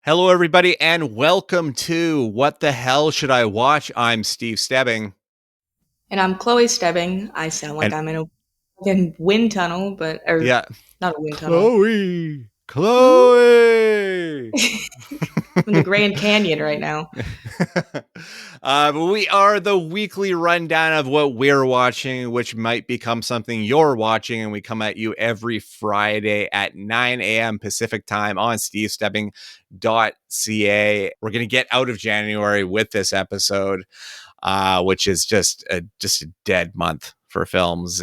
Hello, everybody, and welcome to What the Hell Should I Watch? I'm Steve Stebbing. And I'm Chloe Stebbing. I sound like And I'm in a fucking wind tunnel, yeah, not a wind tunnel. Chloe. I'm in the Grand Canyon right now. But we are the weekly rundown of what we're watching, which might become something you're watching. And we come at you every Friday at 9 a.m. Pacific time on stevestebbing.ca. We're going to get out of January with this episode, which is just a dead month for films.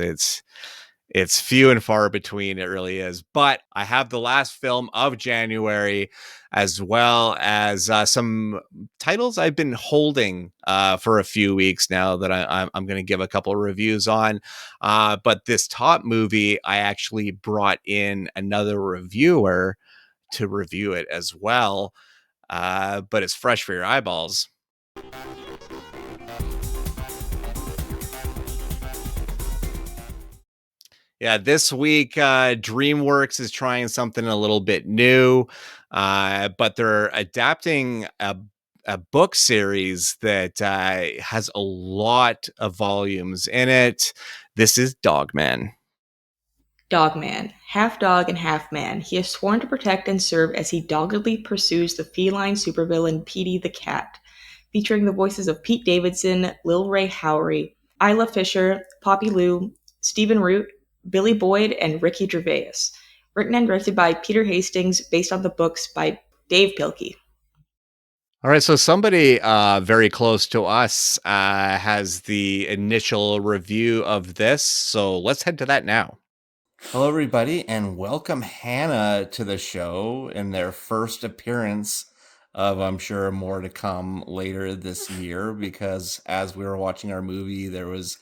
It's few and far between. It really is. But I have the last film of January, as well as some titles I've been holding for a few weeks now that I'm going to give a couple of reviews on. But this top movie, I actually brought in another reviewer to review it as well. But it's fresh for your eyeballs. Yeah, this week, DreamWorks is trying something a little bit new, but they're adapting a book series that has a lot of volumes in it. This is Dogman. Dogman, half dog and half man. He is sworn to protect and serve as he doggedly pursues the feline supervillain Petey the Cat. Featuring the voices of Pete Davidson, Lil Ray Howery, Isla Fisher, Poppy Lou, Stephen Root, Billy Boyd, and Ricky Gervais. Written and directed by Peter Hastings, based on the books by Dave Pilkey. All right, so somebody very close to us has the initial review of this, so let's head to that now. Hello, everybody, and welcome Hanna to the show in their first appearance of, I'm sure, more to come later this year, because as we were watching our movie, there was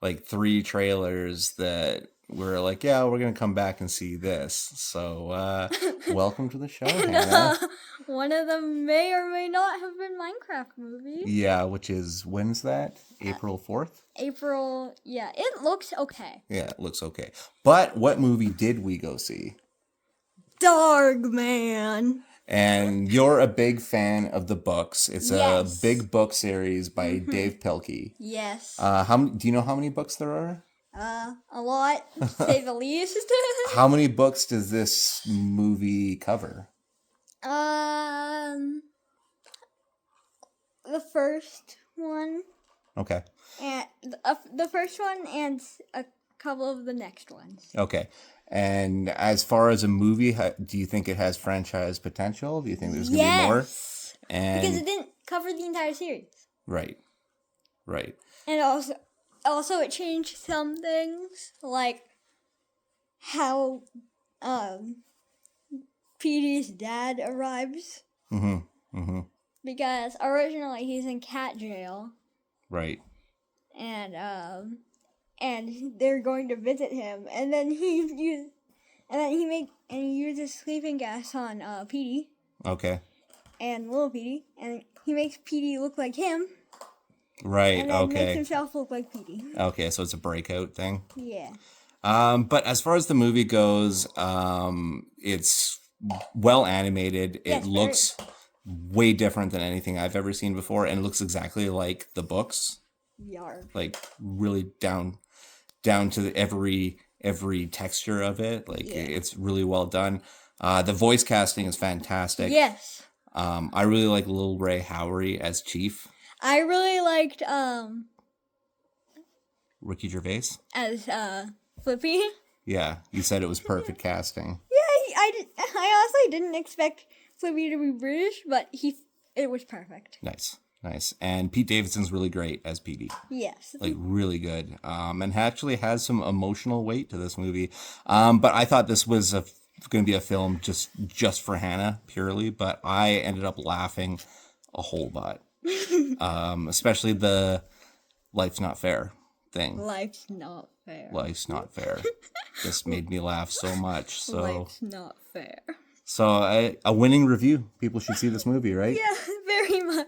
like 3 trailers that we're like, yeah, we're going to come back and see this. So welcome to the show, Hanna. One of them may or may not have been Minecraft movie. Yeah, which is, when's that? April 4th? April, yeah. It looks okay. Yeah, it looks okay. But what movie did we go see? Dogman. And you're a big fan of the books. It's Yes. a big book series by Dave Pilkey. Yes. Do you know how many books there are? A lot, to say the least. How many books does this movie cover? The first one. Okay. And the first one and a couple of the next ones. Okay. And as far as a movie, do you think it has franchise potential? Do you think there's going to be more? And because it didn't cover the entire series. Right. And also it changed some things, like how Petey's dad arrives. Because originally he's in cat jail. Right. And they're going to visit him, and then he uses sleeping gas on Petey. Okay. And little Petey, and he makes Petey look like him. Right. And then okay. makes himself look like Petey. Okay, so it's a breakout thing. Yeah. But as far as the movie goes, it's well animated. It looks way different than anything I've ever seen before, and it looks exactly like the books. Yarg. Like really down to every texture of it. Like it's really well done. The voice casting is fantastic. Yes. I really like Lil Ray Howery as Chief. I really liked Ricky Gervais as Flippy. Yeah, you said it was perfect casting. Yeah, I honestly didn't expect Flippy to be British, but it was perfect. Nice. And Pete Davidson's really great as Petey. Yes. Like really good. And actually has some emotional weight to this movie. But I thought this was going to be a film just for Hanna purely, but I ended up laughing a whole lot. Especially the life's not fair thing. Life's not fair. Just made me laugh so much. So life's not fair. So a winning review. People should see this movie, right? Yeah, very much.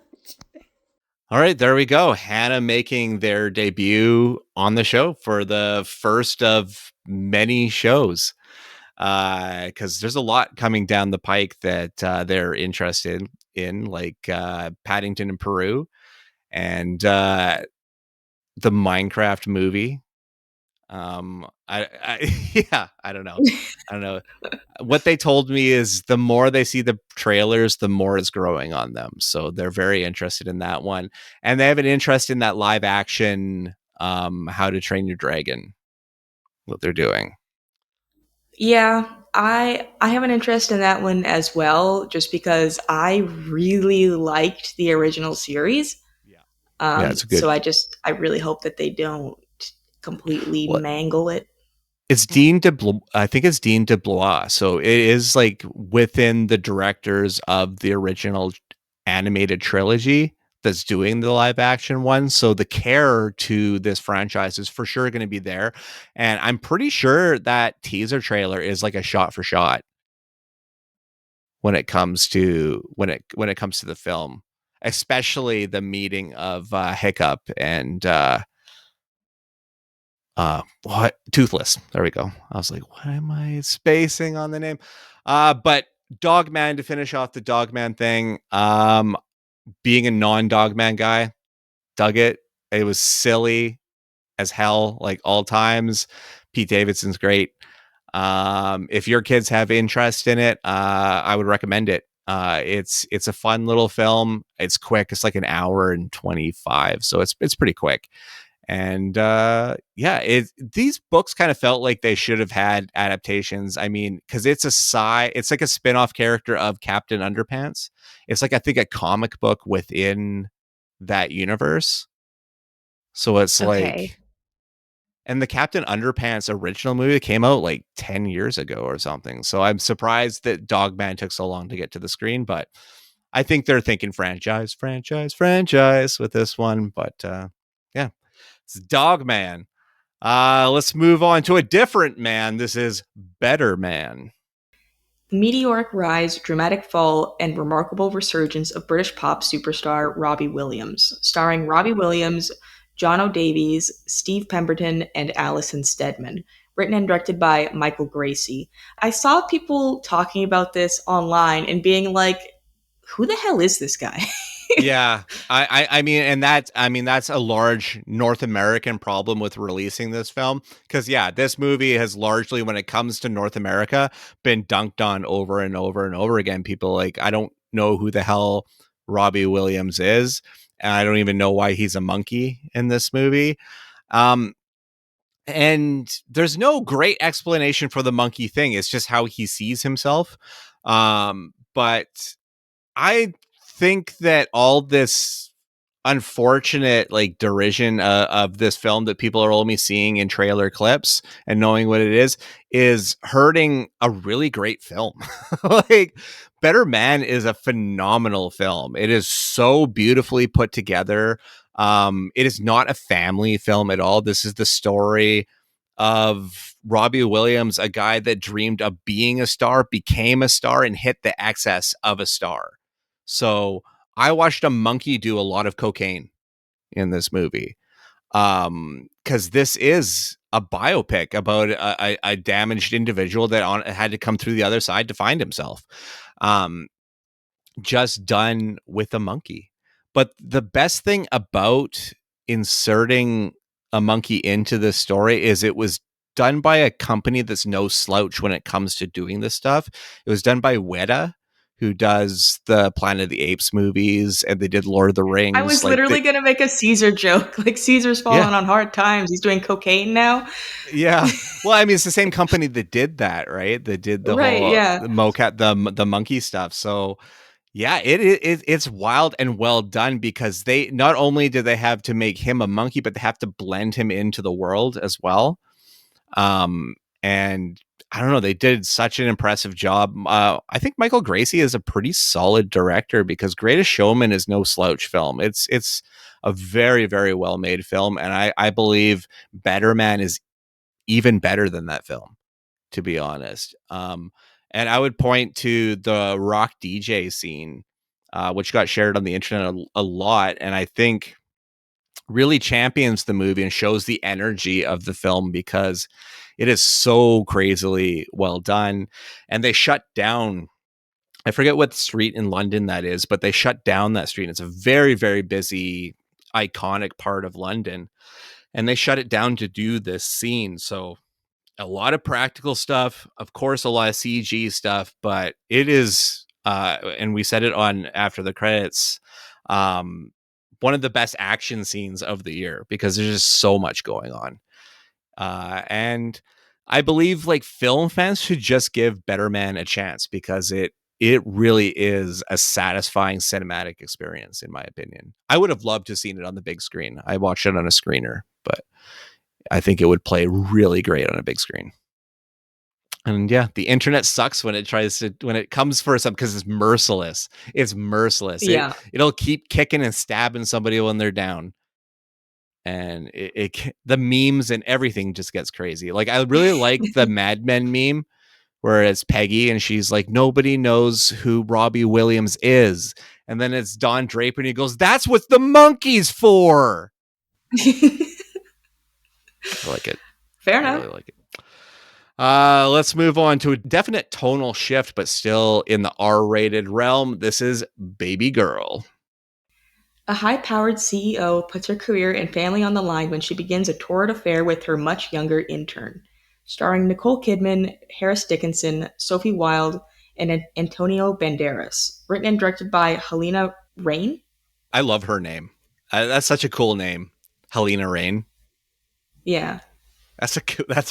All right, there we go. Hanna making their debut on the show for the first of many shows. because there's a lot coming down the pike that they're interested in, like Paddington in Peru and the Minecraft movie. Yeah, I don't know. I don't know. What they told me is the more they see the trailers, the more is growing on them. So they're very interested in that one. And they have an interest in that live action How to Train Your Dragon, what they're doing. Yeah, I have an interest in that one as well, just because I really liked the original series. Yeah. Yeah, it's a good. So I really hope that they don't completely Well, mangle it. it's Dean DeBlois. I think it's Dean DeBlois. So it is like within the directors of the original animated trilogy that's doing the live action one. So the care to this franchise is for sure going to be there. And I'm pretty sure that teaser trailer is like a shot for shot when it comes to when it comes to the film, especially the meeting of Hiccup and what Toothless. There we go. I was like, why am I spacing on the name? But Dogman, to finish off the Dogman thing, being a non-Dogman guy, dug it. It was silly as hell, like all times. Pete Davidson's great. If your kids have interest in it, I would recommend it. It's a fun little film. It's quick. It's like an hour and 25, so it's pretty quick. And yeah, these books kind of felt like they should have had adaptations. I mean, because it's like a spin-off character of Captain Underpants. It's like, I think, a comic book within that universe. So it's Okay. like, and the Captain Underpants original movie came out like 10 years ago or something. So I'm surprised that Dogman took so long to get to the screen, but I think they're thinking franchise with this one. But yeah, it's Dogman. Let's move on to a different man. This is Better Man. Meteoric rise, dramatic fall, and remarkable resurgence of British pop superstar Robbie Williams, starring Robbie Williams, John O'Davies, Steve Pemberton, and Alison Steadman. Written and directed by Michael Gracie. I saw people talking about this online and being like, who the hell is this guy? Yeah, I mean, and that's a large North American problem with releasing this film, because yeah, this movie has largely, when it comes to North America, been dunked on over and over and over again. People like, I don't know who the hell Robbie Williams is, and I don't even know why he's a monkey in this movie. Um, and there's no great explanation for the monkey thing. It's just how he sees himself. But I think that all this unfortunate like derision of this film that people are only seeing in trailer clips and knowing what it is hurting a really great film. Like, Better Man is a phenomenal film. It is so beautifully put together. It is not a family film at all. This is the story of Robbie Williams, a guy that dreamed of being a star, became a star, and hit the excess of a star. So I watched a monkey do a lot of cocaine in this movie, because this is a biopic about a damaged individual that had to come through the other side to find himself. Um, just done with a monkey. But the best thing about inserting a monkey into this story is it was done by a company that's no slouch when it comes to doing this stuff. It was done by Weta, who does the Planet of the Apes movies, and they did Lord of the I Rings. was literally going to make a Caesar joke. Like, Caesar's Yeah, fallen on hard times. He's doing cocaine now. yeah. Well, I mean, it's the same company that did that, right? That did the Right, whole yeah. the mocap, the monkey stuff. So yeah, it's wild and well done, because they not only did they have to make him a monkey, but they have to blend him into the world as well. Um, and I don't know, they did such an impressive job. I think Michael Gracie is a pretty solid director, because Greatest Showman is no slouch film. It's a very, very well made film, and I believe Better Man is even better than that film, to be honest. And I would point to the rock DJ scene, which got shared on the internet a lot. And I think really champions the movie and shows the energy of the film because it is so crazily well done. And they shut down, I forget what street in London that is, but they shut down that street. It's a very, very busy, iconic part of London. And they shut it down to do this scene. So a lot of practical stuff, of course, a lot of CG stuff, but it is, and we said it on after the credits, one of the best action scenes of the year because there's just so much going on. And I believe like film fans should just give Better Man a chance because it really is a satisfying cinematic experience, in my opinion. I would have loved to have seen it on the big screen. I watched it on a screener, but I think it would play really great on a big screen. And yeah, the internet sucks when it comes for something because it's merciless. It's merciless. Yeah. It'll keep kicking and stabbing somebody when they're down. And the memes and everything just gets crazy. Like I really like the Mad Men meme where it's Peggy and she's like, nobody knows who Robbie Williams is. And then it's Don Draper and he goes, that's what the monkey's for. I like it. Fair enough. I really like it. Let's move on to a definite tonal shift, but still in the R-rated realm. This is Baby Girl. A high-powered CEO puts her career and family on the line when she begins a torrid affair with her much younger intern. Starring Nicole Kidman, Harris Dickinson, Sophie Wilde, and Antonio Banderas. Written and directed by Helena Rain. I love her name. That's such a cool name. Helena Rain. Yeah. That's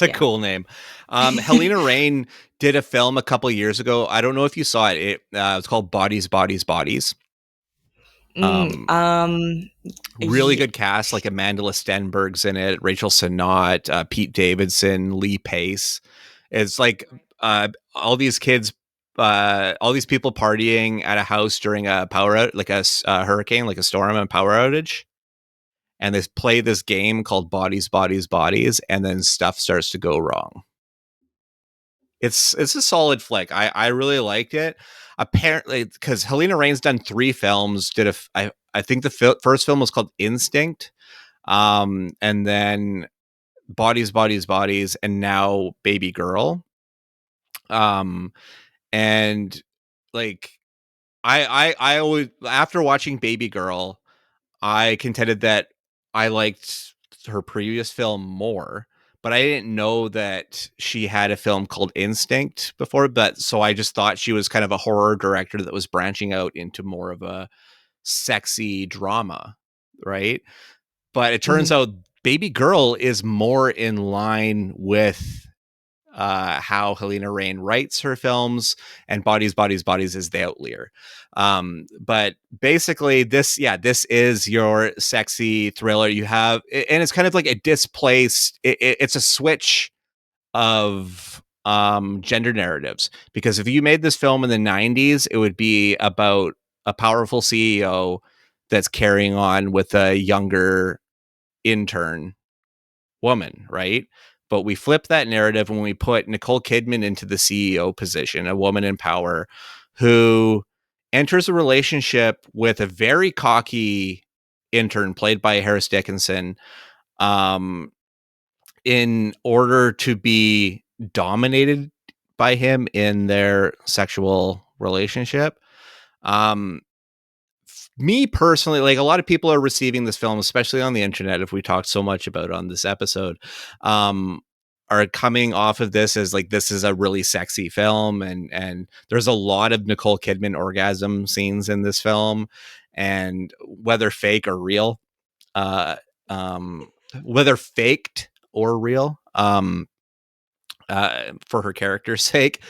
a cool name. Helena Rain did a film a couple years ago. I don't know if you saw it. It's called Bodies, Bodies, Bodies. Really good cast, like Amanda Stenberg's in it, Rachel Sennott, Pete Davidson, Lee Pace. It's like all these kids, all these people partying at a house during a power out, like a hurricane, like a storm and power outage. And they play this game called Bodies, Bodies, Bodies, and then stuff starts to go wrong. It's a solid flick. I really liked it. Apparently, because Helena Rain's done 3 films. I think the first film was called Instinct, and then Bodies, Bodies, Bodies, and now Baby Girl. And like I always, after watching Baby Girl, I contended that I liked her previous film more, but I didn't know that she had a film called Instinct before. But so I just thought she was kind of a horror director that was branching out into more of a sexy drama, right? But it turns out Baby Girl is more in line with how Helena Rain writes her films, and Bodies, Bodies, Bodies is the outlier. But basically this is your sexy thriller. You have, and it's kind of like a displaced, it's a switch of gender narratives, because if you made this film in the 90s, it would be about a powerful CEO that's carrying on with a younger intern woman, right? But we flip that narrative when we put Nicole Kidman into the CEO position, a woman in power who enters a relationship with a very cocky intern played by Harris Dickinson, in order to be dominated by him in their sexual relationship. Me personally, like, a lot of people are receiving this film, especially on the internet, if we talked so much about it on this episode, are coming off of this as like, this is a really sexy film. And there's a lot of Nicole Kidman orgasm scenes in this film, and whether fake or real, whether faked or real, for her character's sake.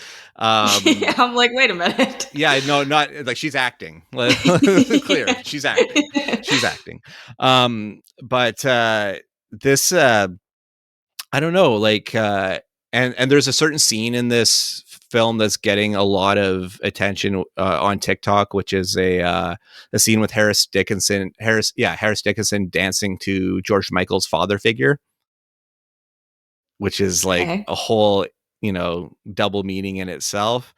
I'm like, wait a minute. Yeah, no, not like she's acting. Clear, she's acting. But this, I don't know, like, and there's a certain scene in this film that's getting a lot of attention on TikTok, which is a scene with Harris Dickinson dancing to George Michael's father figure, which is like a whole, double meaning in itself.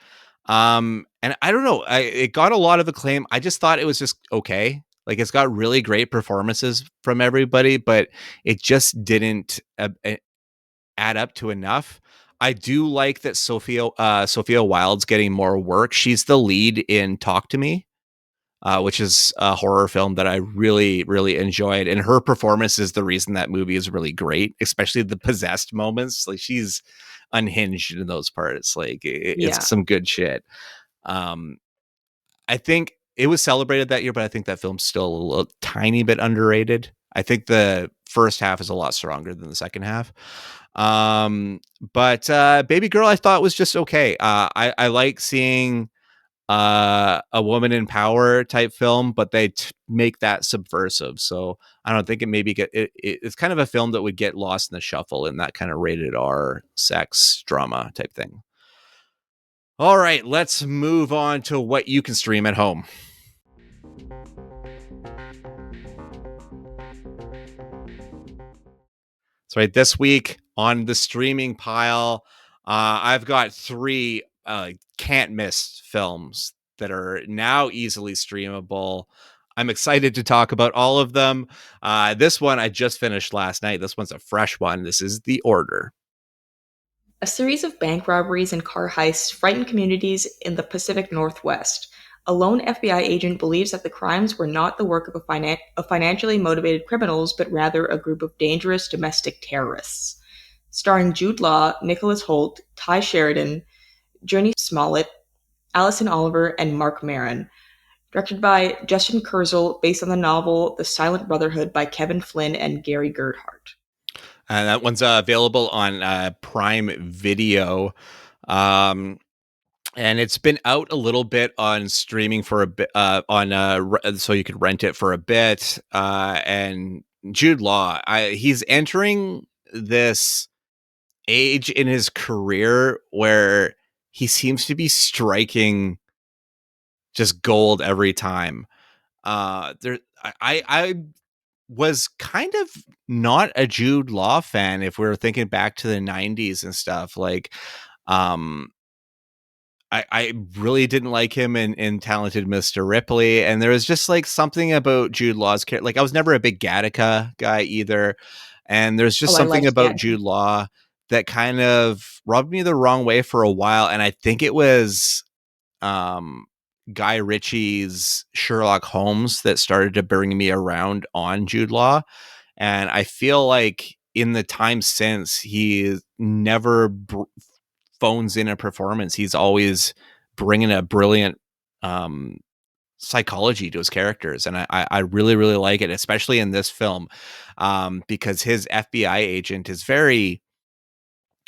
And I don't know, it got a lot of acclaim. I just thought it was just okay. Like, it's got really great performances from everybody, but it just didn't add up to enough. I do like that Sophia Wilde's getting more work. She's the lead in Talk to Me, which is a horror film that I really, really enjoyed. And her performance is the reason that movie is really great, especially the possessed moments. Like, she's unhinged in those parts. Like, it's some good shit. I think it was celebrated that year, but I think that film's still a tiny bit underrated. I think the first half is a lot stronger than the second half. But Baby Girl, I thought was just okay. I like seeing a woman in power type film, but they make that subversive. So I don't think it maybe it's kind of a film that would get lost in the shuffle in that kind of rated R sex drama type thing. All right, let's move on to what you can stream at home. So right, this week on the streaming pile, I've got 3 can't miss films that are now easily streamable. I'm excited to talk about all of them. This one I just finished last night. This one's a fresh one. This is The Order. A series of bank robberies and car heists frighten communities in the Pacific Northwest. A lone FBI agent believes that the crimes were not the work of financially motivated criminals, but rather a group of dangerous domestic terrorists. Starring Jude Law, Nicholas Hoult, Ty Sheridan, Jurnee Smollett, Allison Oliver, and Mark Maron. Directed by Justin Kurzel, based on the novel The Silent Brotherhood by Kevin Flynn and Gary Gerhardt. That one's available on Prime Video. And it's been out a little bit on streaming for a bit, so you could rent it for a bit. And Jude Law, he's entering this age in his career where he seems to be striking just gold every time. I was kind of not a Jude Law fan if we were thinking back to the 90s and stuff. Like, I really didn't like him in Talented Mr. Ripley, and there was just like something about Jude Law's character. Like, I was never a big Gattaca guy either, and there's just something about Jude Law that kind of rubbed me the wrong way for a while. And I think it was Guy Ritchie's Sherlock Holmes that started to bring me around on Jude Law. And I feel like in the time since, he never phones in a performance. He's always bringing a brilliant psychology to his characters. And I really, really like it, especially in this film, because his FBI agent is very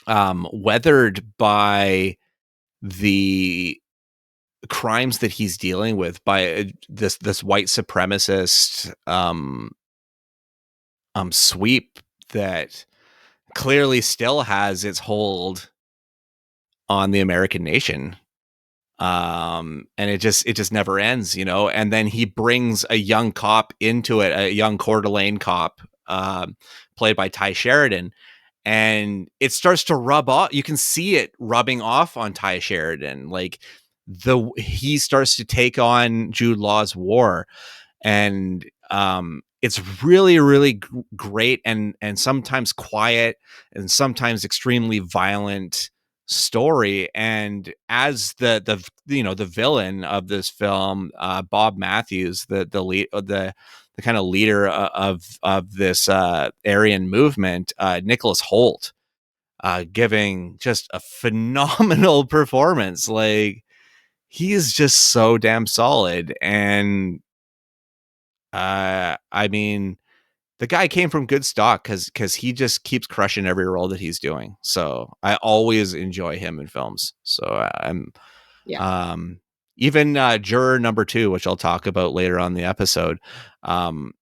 weathered by the crimes that he's dealing with, by this white supremacist sweep that clearly still has its hold on the American nation. And it just never ends, you know. And then he brings a young cop into it, a young Coeur d'Alene cop, played by Ty Sheridan, and it starts to rub off. You can see it rubbing off on Ty Sheridan. Like, he starts to take on Jude Law's war, and it's really, really great, and sometimes quiet, and sometimes extremely violent story. And as the villain of this film, Bob Matthews, the lead, the kind of leader of this Aryan movement, Nicholas Hoult, giving just a phenomenal performance. Like, he is just so damn solid. And I mean, the guy came from good stock because he just keeps crushing every role that he's doing. So I always enjoy him in films. So even Juror Number 2, which I'll talk about later on the episode. Don't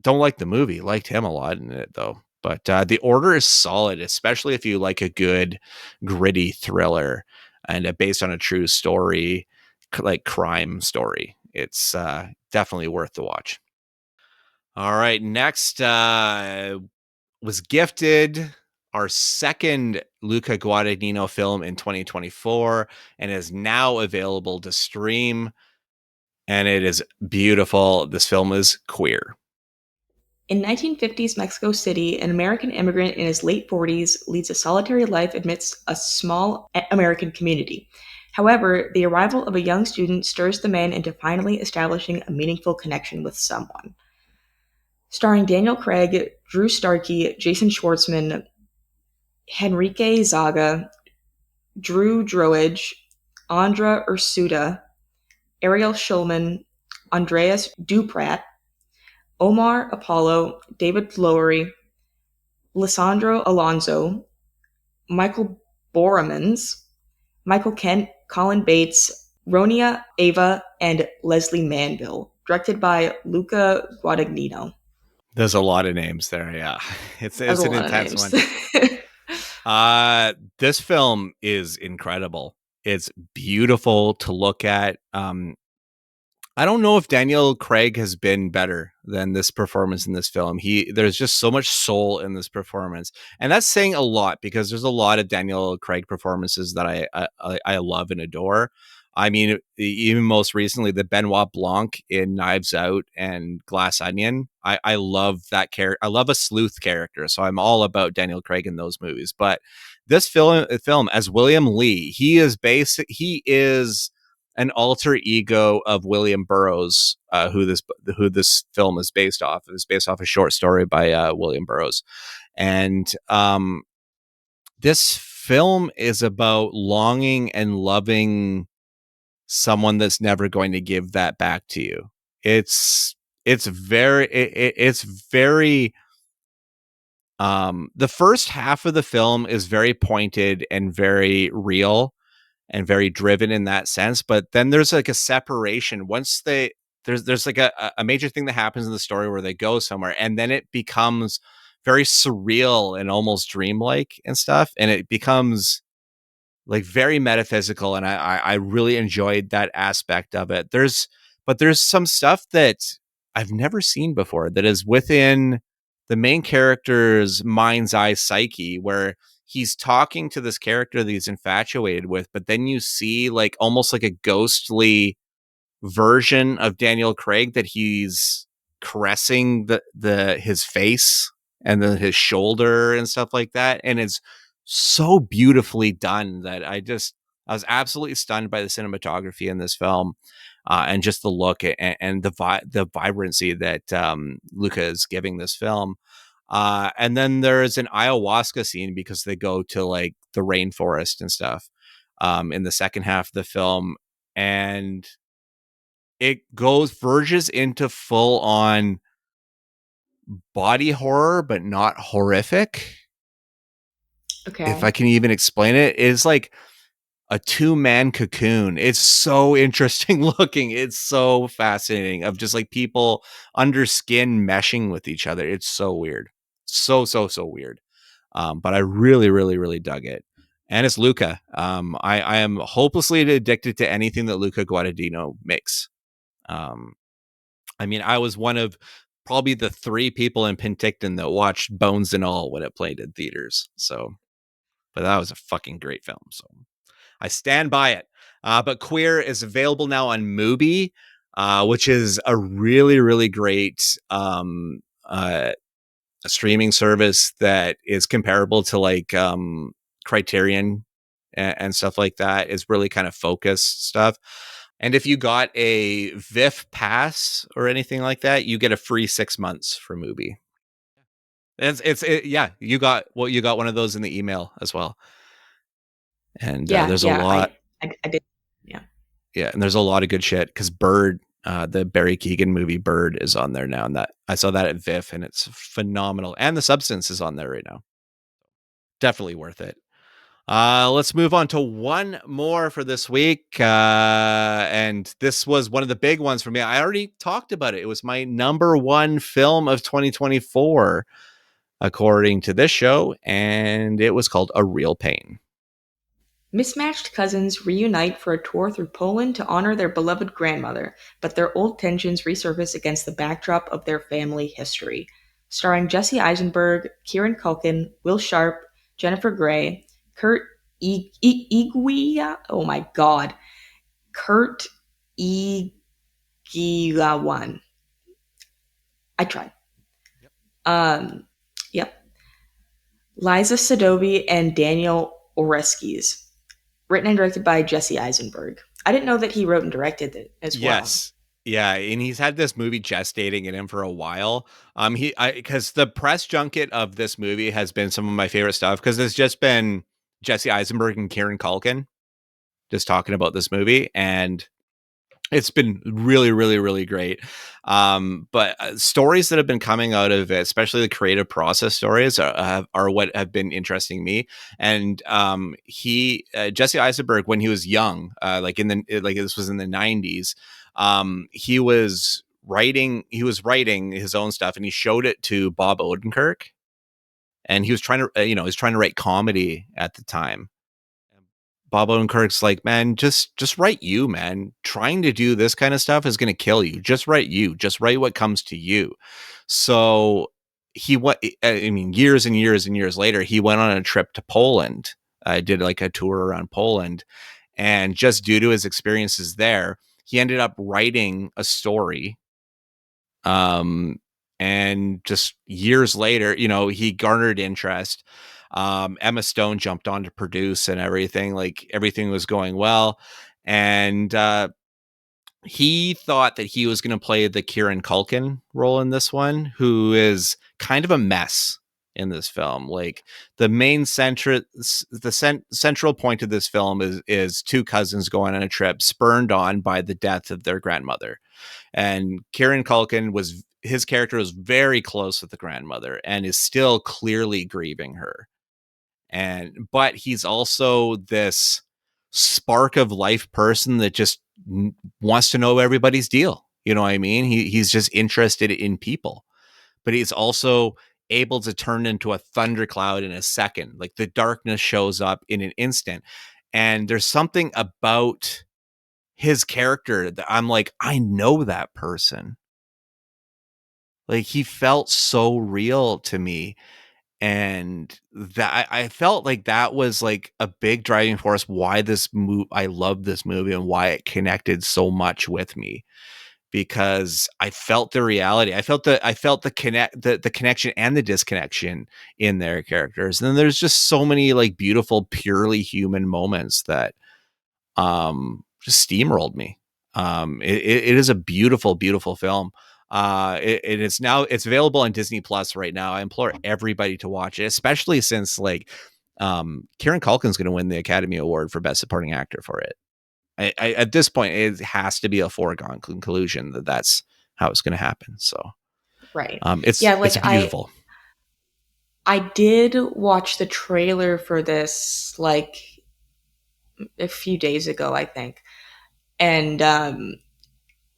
like the movie, liked him a lot in it though. But The Order is solid, especially if you like a good gritty thriller and based on a true story, like crime story. It's definitely worth the watch. All right, next was gifted our second Luca Guadagnino film in 2024 and is now available to stream. and it is beautiful. This film is queer. In 1950s Mexico City, an American immigrant in his late 40s leads a solitary life amidst a small American community. However, the arrival of a young student stirs the man into finally establishing a meaningful connection with someone. Starring Daniel Craig, Drew Starkey, Jason Schwartzman, Henrique Zaga, Drew Droege, Andra Ursuta, Ariel Schulman, Andreas Duprat, Omar Apollo, David Lowery, Lissandro Alonso, Michael Boromans, Michael Kent, Colin Bates, Ronia Ava, and Leslie Manville, directed by Luca Guadagnino. There's a lot of names there. Yeah, it's That's a an lot of intense names. one. This film is incredible. It's beautiful to look at. I don't know if Daniel Craig has been better than this performance in this film. There's just so much soul in this performance, and that's saying a lot because there's a lot of Daniel Craig performances that I love and adore. I mean, even most recently, the Benoit Blanc in Knives Out and Glass Onion. I love that character. I love a sleuth character, so I'm all about Daniel Craig in those movies. But this film as William Lee, he is an alter ego of William Burroughs, who this film is based off. It is based off a short story by William Burroughs, and this film is about longing and loving someone that's never going to give that back to you. It's very the first half of the film is very pointed and very real and very driven in that sense, but then there's like a separation once there's like a major thing that happens in the story where they go somewhere, and then it becomes very surreal and almost dreamlike and stuff, and it becomes like very metaphysical, and I really enjoyed that aspect of it. But there's some stuff that I've never seen before that is within the main character's mind's eye psyche, where he's talking to this character that he's infatuated with, but then you see like almost like a ghostly version of Daniel Craig that he's caressing his face and then his shoulder and stuff like that, and it's so beautifully done that I was absolutely stunned by the cinematography in this film, and just the look and the vibrancy that Luca is giving this film. And then there's an ayahuasca scene because they go to like the rainforest and stuff in the second half of the film, and it verges into full on body horror, but not horrific. Okay. If I can even explain it, it's like a 2-man cocoon. It's so interesting looking. It's so fascinating of just like people under skin meshing with each other. It's so weird. So weird. But I really, really, really dug it. And it's Luca. I am hopelessly addicted to anything that Luca Guadagnino makes. I mean, I was one of probably the 3 people in Penticton that watched Bones and All when it played in theaters. So, but that was a fucking great film. So I stand by it. But Queer is available now on Mubi, which is a really, really great a streaming service that is comparable to like Criterion and stuff like that. Is really kind of focused stuff. And if you got a VIF pass or anything like that, you get a free 6 months for Mubi. Yeah, you got one of those in the email as well. And there's a lot. I did. Yeah. Yeah, and there's a lot of good shit because Bird, the Barry Keoghan movie Bird, is on there now, and that I saw that at VIF, and it's phenomenal. And The Substance is on there right now. Definitely worth it. Let's move on to one more for this week, and this was one of the big ones for me. I already talked about it. It was my number 1 film of 2024, according to this show, and it was called A Real Pain. Mismatched cousins reunite for a tour through Poland to honor their beloved grandmother, but their old tensions resurface against the backdrop of their family history. Starring Jesse Eisenberg, Kieran Culkin, Will Sharp, Jennifer Grey, Kurt Iguia, oh my god, Kurt Gilawan. I tried. Yep. Liza Sadovi and Daniel Oreskes. Written and directed by Jesse Eisenberg. I didn't know that he wrote and directed it as well. Yes. Yeah, and he's had this movie gestating in him for a while. Because the press junket of this movie has been some of my favorite stuff, because there's just been Jesse Eisenberg and Kieran Culkin just talking about this movie, and it's been really, really, really great. But stories that have been coming out of it, especially the creative process stories, are what have been interesting me. And Jesse Eisenberg, when he was young, this was in the 90s, he was writing his own stuff, and he showed it to Bob Odenkirk, and he was trying to write comedy at the time. Bob Odenkirk's like, man, just write you, man. Trying to do this kind of stuff is going to kill you. Just write you. Just write what comes to you. So years and years and years later, he went on a trip to Poland. I did like a tour around Poland, and just due to his experiences there, he ended up writing a story. And just years later, he garnered interest. Emma Stone jumped on to produce and everything. Like, everything was going well. And he thought that he was going to play the Kieran Culkin role in this one, who is kind of a mess in this film. Like, the main central point of this film is two cousins going on a trip, spurned on by the death of their grandmother. And Kieran Culkin his character was very close with the grandmother and is still clearly grieving her. But he's also this spark of life person that just wants to know everybody's deal. You know what I mean? He's just interested in people, but he's also able to turn into a thundercloud in a second. Like, the darkness shows up in an instant. And there's something about his character that I'm like, I know that person. Like, he felt so real to me. And that I felt like that was like a big driving force why I love this movie and why it connected so much with me, because I felt the reality. I felt the connection and the disconnection in their characters. And then there's just so many like beautiful, purely human moments that just steamrolled me. It is a beautiful, beautiful film. It's available on Disney Plus right now. I implore everybody to watch it, especially since Kieran Culkin's going to win the Academy Award for Best Supporting Actor for it. At this point, it has to be a foregone conclusion that that's how it's going to happen. So, right. It's beautiful. I did watch the trailer for this like a few days ago, I think. And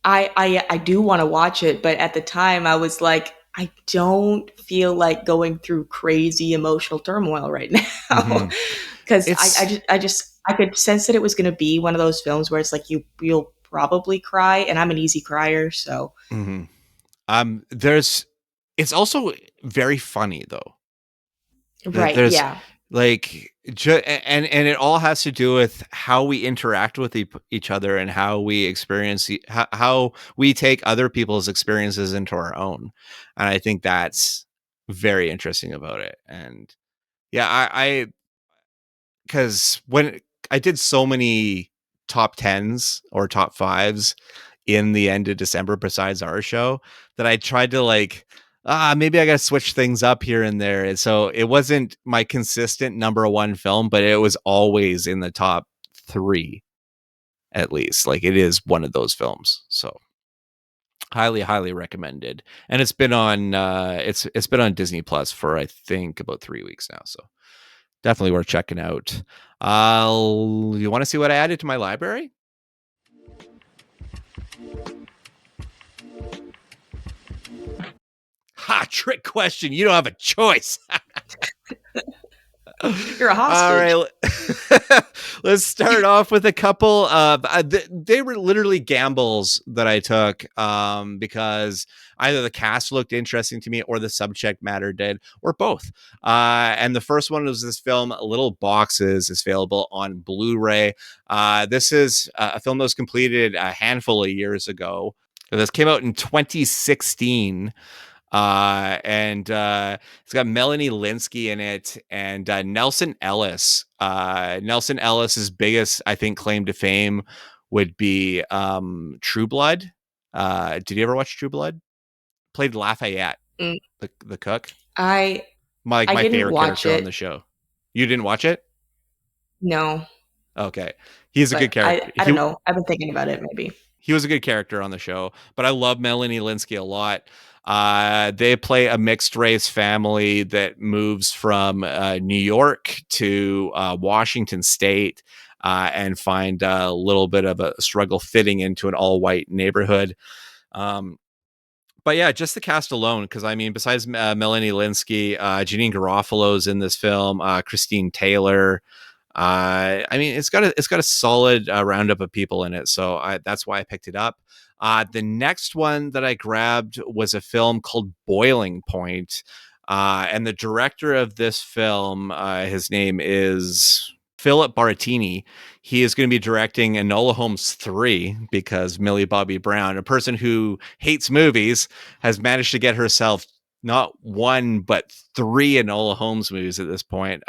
I do want to watch it, but at the time I was like, I don't feel like going through crazy emotional turmoil right now, because I could sense that it was going to be one of those films where it's like you'll probably cry, and I'm an easy crier, so. It's also very funny though. Right. Yeah. Like, and it all has to do with how we interact with each other and how we experience how we take other people's experiences into our own. And I think that's very interesting about it. And yeah, because when I did so many top 10s or top 5s in the end of December, besides our show, that I tried to maybe I got to switch things up here and there. And so it wasn't my consistent number one film, but it was always in the top 3, at least. Like, it is one of those films. So highly, highly recommended. And it's been on, it's been on Disney Plus for, I think, about 3 weeks now. So definitely worth checking out. You want to see what I added to my library? Ha! Trick question. You don't have a choice. You're a hostage. All right. Let's start off with a couple of they were literally gambles that I took because either the cast looked interesting to me or the subject matter did, or both. And the first one was this film, Little Boxes, is available on Blu-ray. This is a film that was completed a handful of years ago. This came out in 2016. And it's got Melanie Linsky in it, and Nelson Ellis. Nelson Ellis's biggest, I think, claim to fame would be True Blood. Did you ever watch True Blood? Played Lafayette, Mm, the cook. I My didn't favorite watch character on it. the show. You didn't watch it? No, Okay, he's a good but character. I don't know. I've been thinking about it. Maybe. He was a good character on the show, but I love Melanie Linsky a lot. They play a mixed race family that moves from New York to Washington State and find a little bit of a struggle fitting into an all white neighborhood. But yeah, just the cast alone, because I mean, besides Melanie Linsky, Janine Garofalo's in this film, Christine Taylor. I mean, it's got a solid roundup of people in it, so that's why I picked it up. The next one that I grabbed was a film called Boiling Point, and the director of this film, his name is Philip Baratini. He is going to be directing Enola Holmes 3 because Millie Bobby Brown, a person who hates movies, has managed to get herself not one but 3 Enola Holmes movies at this point.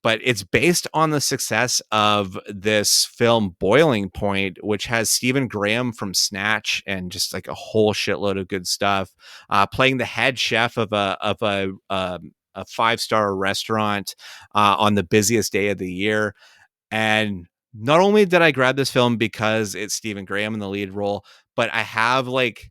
But it's based on the success of this film Boiling Point, which has Stephen Graham from Snatch and just like a whole shitload of good stuff, playing the head chef of a 5-star restaurant on the busiest day of the year. And not only did I grab this film because it's Stephen Graham in the lead role, but I have like,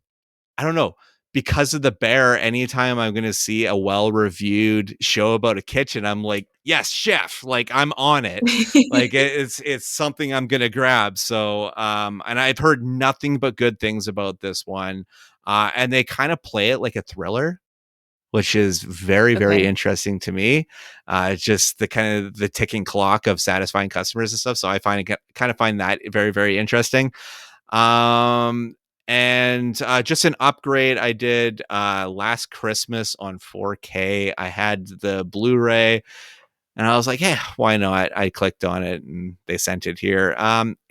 I don't know, because of The Bear, anytime I'm going to see a well-reviewed show about a kitchen, I'm like, yes, chef, like I'm on it. Like it's something I'm going to grab. So, and I've heard nothing but good things about this one. And they kind of play it like a thriller, which is very, very Okay. interesting to me. Just the kind of the ticking clock of satisfying customers and stuff. So I find that very, very interesting. Um, and just an upgrade I did last Christmas on 4K. I had the Blu-ray and I was like, yeah, why not? I clicked on it and they sent it here.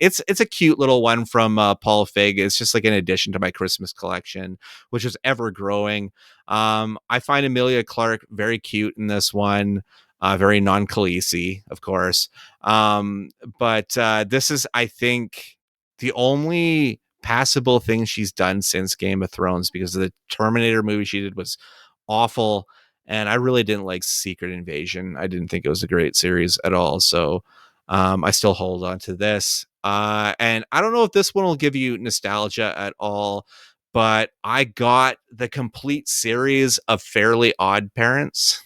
It's a cute little one from Paul Feig. It's just like an addition to my Christmas collection, which is ever growing. I find Emilia Clarke very cute in this one. Very non-Khaleesi, of course. But this is, I think, the only passable thing she's done since Game of Thrones, because the Terminator movie she did was awful. And I really didn't like Secret Invasion. I didn't think it was a great series at all. So I still hold on to this. And I don't know if this one will give you nostalgia at all, but I got the complete series of Fairly Odd Parents.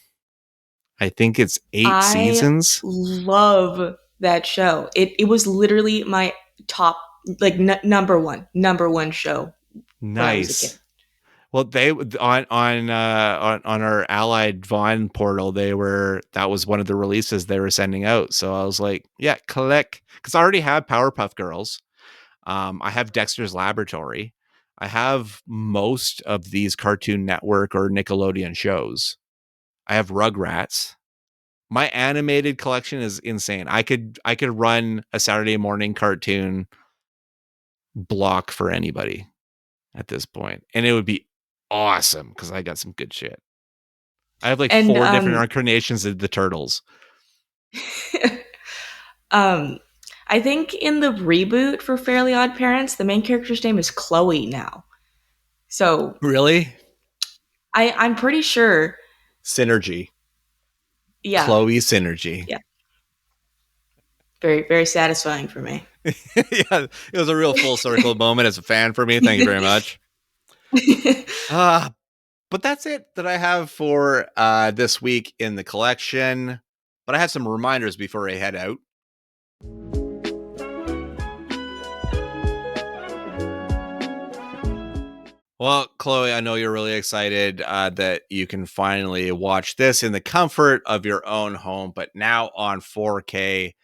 I think it's 8 I seasons. love that show. It was literally my top, like number one show when I was a kid. Nice. Well, they on our Allied Vaughn portal, that was one of the releases they were sending out. So I was like, yeah, click, because I already have Powerpuff Girls. I have Dexter's Laboratory. I have most of these Cartoon Network or Nickelodeon shows. I have Rugrats. My animated collection is insane. I could run a Saturday morning cartoon block for anybody at this point, and it would be awesome because I got some good shit. I have like And 4 different incarnations of the Turtles. um, I think in the reboot for Fairly Odd Parents, the main character's name is Chloe now. So Really? I'm pretty sure. Synergy. Yeah, Chloe Synergy. yeah, very very satisfying for me. Yeah, it was a real full circle moment as a fan for me. Thank you very much. But that's it that I have for this week in the collection. But I have some reminders before I head out. Well, Chloe, I know you're really excited that you can finally watch this in the comfort of your own home, but now on 4K.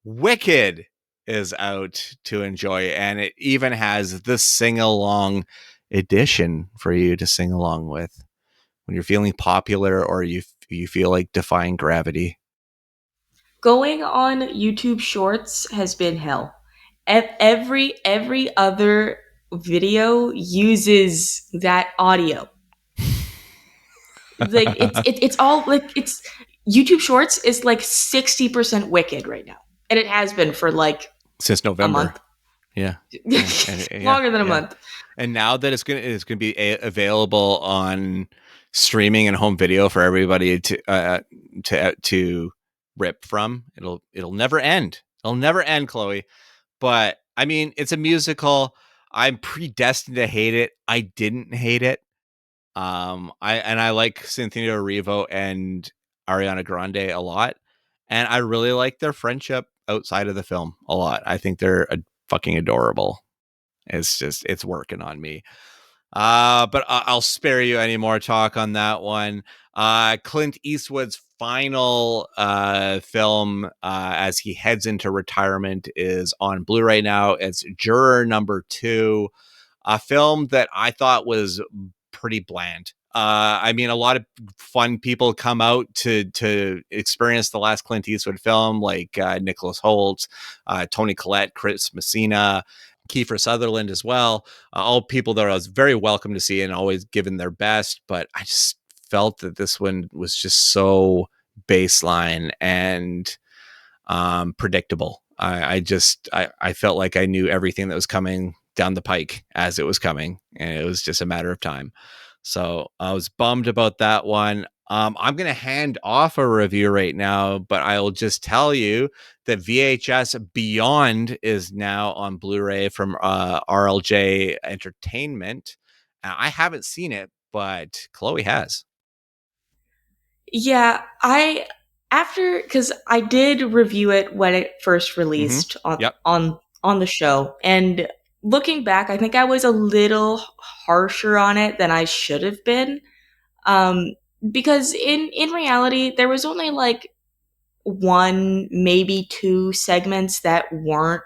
Wicked is out to enjoy, and it even has the sing-along edition for you to sing along with when you're feeling popular or you feel like defying gravity. Going on YouTube Shorts has been hell. Every other video uses that audio. Like it's all like it's YouTube Shorts is like 60% Wicked right now, and it has been for like since November. a month. Yeah, Longer than a month. And now that it's gonna be available on streaming and home video for everybody to rip from, it'll never end. It'll never end, Chloe. But I mean, it's a musical. I'm predestined to hate it. I didn't hate it. I like Cynthia Erivo and Ariana Grande a lot, and I really like their friendship outside of the film a lot. I think they're fucking adorable. It's working on me. But I'll spare you any more talk on that one. Clint Eastwood's final film as he heads into retirement is on Blu-ray now. It's Juror Number 2, a film that I thought was pretty bland. I mean, a lot of fun people come out to experience the last Clint Eastwood film, like Nicholas Hoult, Toni Collette, Chris Messina, Kiefer Sutherland as well. All people that I was very welcome to see and always given their best. But I just felt that this one was just so baseline and predictable. I felt like I knew everything that was coming down the pike as it was coming, and it was just a matter of time. So I was bummed about that one. I'm going to hand off a review right now, but I'll just tell you that VHS Beyond is now on Blu-ray from RLJ Entertainment. I haven't seen it, but Chloe has. Yeah, because I did review it when it first released on the show, and looking back, I think I was a little harsher on it than I should have been. Because in reality, there was only like one, maybe two segments that weren't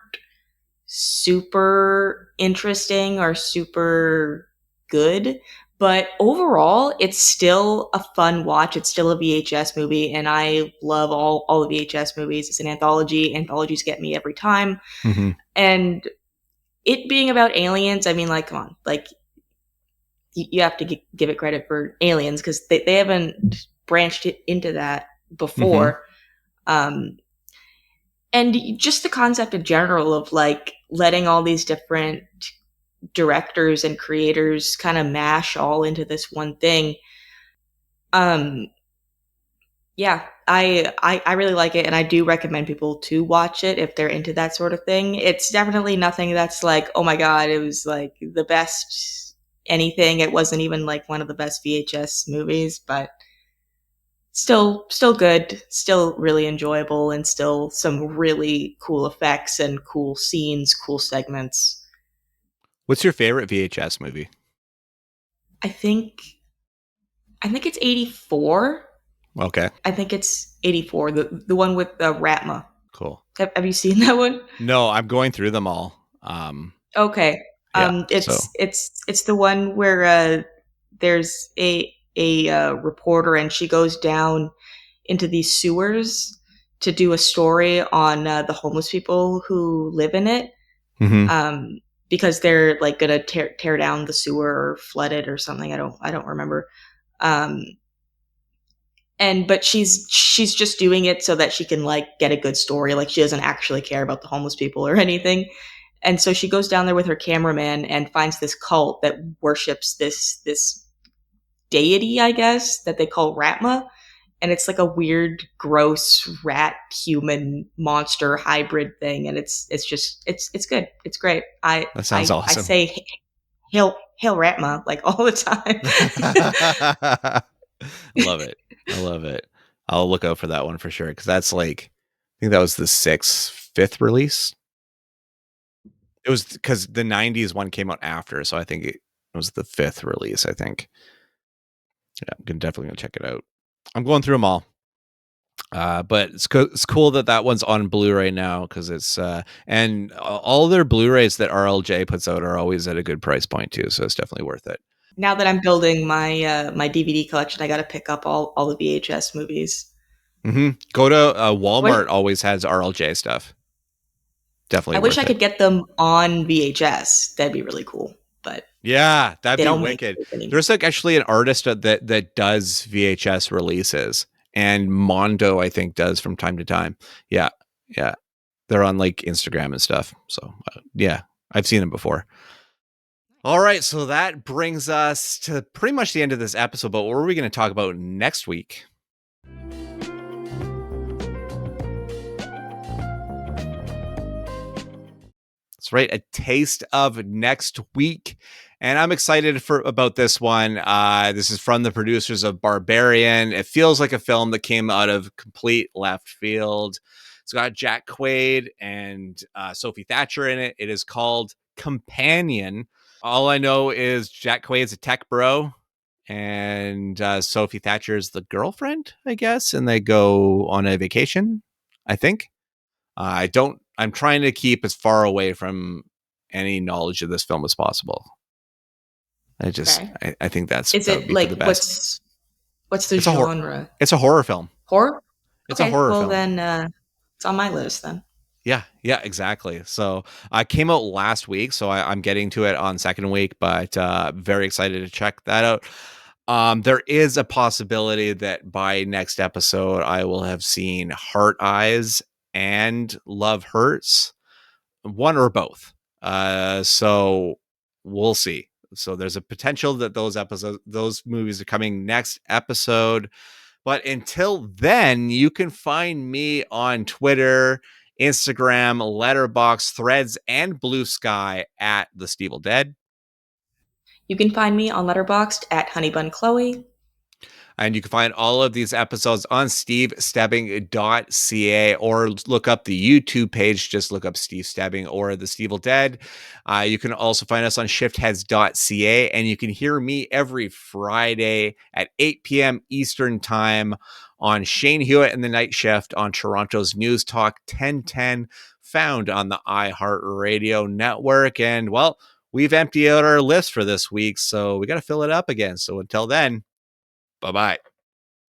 super interesting or super good. But overall, it's still a fun watch. It's still a VHS movie, and I love all the VHS movies. It's an anthology. Anthologies get me every time. Mm-hmm. And it being about aliens, I mean, like, come on. Like, you have to give it credit for Aliens, because they haven't branched it into that before. Mm-hmm. And just the concept in general of, like, letting all these different directors and creators kind of mash all into this one thing. Yeah, I really like it, and I do recommend people to watch it if they're into that sort of thing. It's definitely nothing that's like, oh my god, it was like the best anything. It wasn't even like one of the best VHS movies, but still good, still really enjoyable, and still some really cool effects and cool scenes, cool segments. What's your favorite VHS movie? I think it's 84. Okay. I think it's 84, the one with Ratma. Cool. Have you seen that one? No, I'm going through them all. Okay. Yeah, it's the one where there's a reporter, and she goes down into these sewers to do a story on the homeless people who live in it. Mm-hmm. Because they're like gonna tear down the sewer or flood it or something. I don't remember. But she's just doing it so that she can like get a good story. Like, she doesn't actually care about the homeless people or anything. And so she goes down there with her cameraman and finds this cult that worships this deity, I guess, that they call Ratma. And it's like a weird, gross rat human monster hybrid thing. And it's good. It's great. That sounds awesome. I say hail Ratma like all the time. I love it. I'll look out for that one for sure, because that's like, I think that was the fifth release. It was because the 90s one came out after, so I think it was the fifth release, I think. Yeah, I'm definitely gonna check it out. I'm going through them all. But it's cool that one's on Blu-ray now, because it's and all their Blu-rays that RLJ puts out are always at a good price point too, so it's definitely worth it. Now that I'm building my my DVD collection, I got to pick up all the VHS movies. Mm-hmm. Go to Walmart. Always has RLJ stuff. definitely I wish I worth it. could get them on VHS. That'd be really cool. But Yeah, that'd they be don't make wicked. those anymore. There's like actually an artist that does VHS releases, and Mondo I think does from time to time. Yeah, yeah, they're on like Instagram and stuff. So yeah, I've seen them before. All right, so that brings us to pretty much the end of this episode. But what are we going to talk about next week? That's right, a taste of next week. And I'm excited about this one. This is from the producers of Barbarian. It feels like a film that came out of complete left field. It's got Jack Quaid and Sophie Thatcher in it. It is called Companion. All I know is Jack Quaid's a tech bro, and Sophie Thatcher's the girlfriend, I guess, and they go on a vacation, I think. I'm trying to keep as far away from any knowledge of this film as possible. I think that would be for the best. What's the genre? It's a horror film. Horror? It's a horror film. Well, then it's on my list then. Yeah, exactly. So I came out last week, so I'm getting to it on second week, but very excited to check that out. There is a possibility that by next episode, I will have seen Heart Eyes and Love Hurts, one or both. So we'll see. So there's a potential that those movies are coming next episode. But until then, you can find me on Twitter, Instagram, Letterboxd, Threads, and Blue Sky at The Stevel Dead. You can find me on Letterboxd at HoneyBunChloe. And you can find all of these episodes on stevestebbing.ca or look up the YouTube page. Just look up Steve Stebbing or The Stevel Dead. You can also find us on shiftheads.ca, and you can hear me every Friday at 8 p.m. Eastern Time on Shane Hewitt and the Night Shift on Toronto's News Talk 1010, found on the iHeartRadio network. And, well, we've emptied out our list for this week, so we got to fill it up again. So until then, bye-bye.